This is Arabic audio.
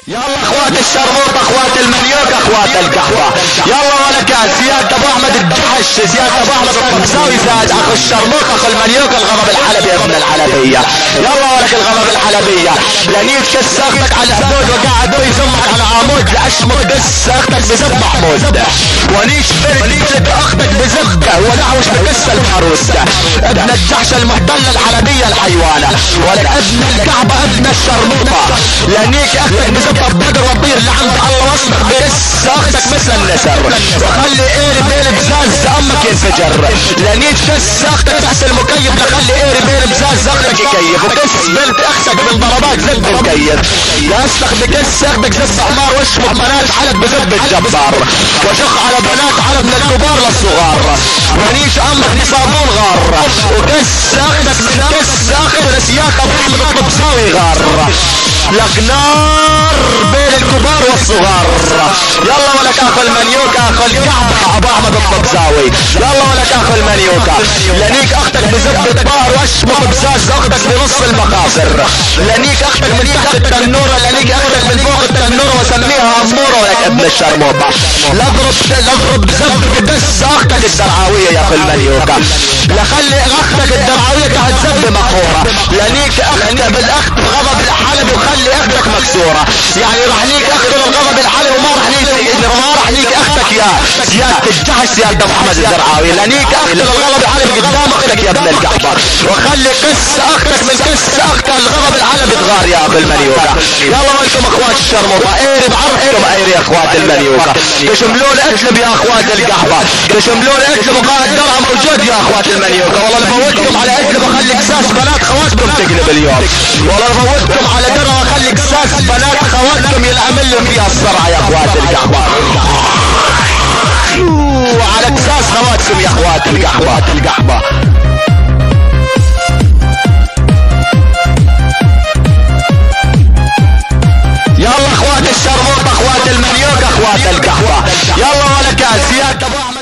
يلا اخوات الشرموط، اخوات المنيوك، اخوات القحبة، يلا ولك سيادة ابو احمد الدحش، سيادة ابو احمد الطنبزاوي، زاد اخو الشرموط، اخو المنيوك، الغضب الحلبي ابن الحلبية. يلا ولك الغضب الحلبية، لانيك كس اختك على الحدود وقاعد يزمك على عمود، لاشمك دس اختك بزب محمود، ونيش برد يجد اختك بزبده ونحوش بكس الحروس، ابن الجحش المحتلة الحلبية الحيوانة، ولك ابن الكعبة ابن الشرموطة، لانيك اختك بزبده بدر وطير لعند الله واصبح بس اختك مثل النسر، وخلي ايري بيل بزاز امك ينفجر، لانيك كس اختك تحت المكيف، لخلي ايري بيل بزاز اختك يكيف، وكس بنت اختك بالضربات زب مكيف، لاسلخ بكس اختك زب حمار واشمك بنات حلب بزب الجبار، وشخ على بنات حلب من الكبار للصغار، ونيش امك بصابون غار، وكس اختك من كس اختك نسياك ابو احمد الطنبزاوي غار، لك نار بين الكبار والصغار. يلا ولك اخو المنيوكة، اخو الكعبة ابو احمد الطنبزاوي، يلا ولك اخو المنيوكة، لانيك اختك بزبدة بار واشمط بزاز اختك بنص المخاصر، لانيك اختك من تحت التنورة، لانيك اختك من فوق التنورة وسميها امورة، ولك ابن الشرموطة، لاضرب بزبدة بس اختك الدرعاوية يا اخو المنيوكة، لخلي اختك الدرعاوية تحت زب مقهورة، لانيك اختك بالاخت بغضب الحلب وخلي اختك مكسورة، يعني راح ليك اخت الغضب الحلب وما راح ليك اختك يا سيادة الجحش سيادة محمد الدرعاوي، لانيك اخت الغضب الحلب قدام اختك يا ابن الكعبة، وخلي قس اختك من قس اخت الغضب الحلب تغار يا اخو المنيوكة. يلا وانتم اخوات الشرموطة، ايري بعرفكم ايري يا اخوات المنيوكة، تشملون اكلب يا اخوات القحبة، تشملون اكلب وقائد درع موجود يا اخوات المنيوكة، والله لفوتكم على اكلب اخلي قساس بنات خواتكم تقلب اليوم، والله لفوتكم على درع واخلي قساس بنات خواتكم يلعمل لهم فيها الصرعة يا اخوات القحبة، وعلى قساس خواتكم يا اخوات القحبة. يلا اخوات الشرموط، اخوات المنيوك، اخوات القحبة، يلا ولك سيادة ابو احمد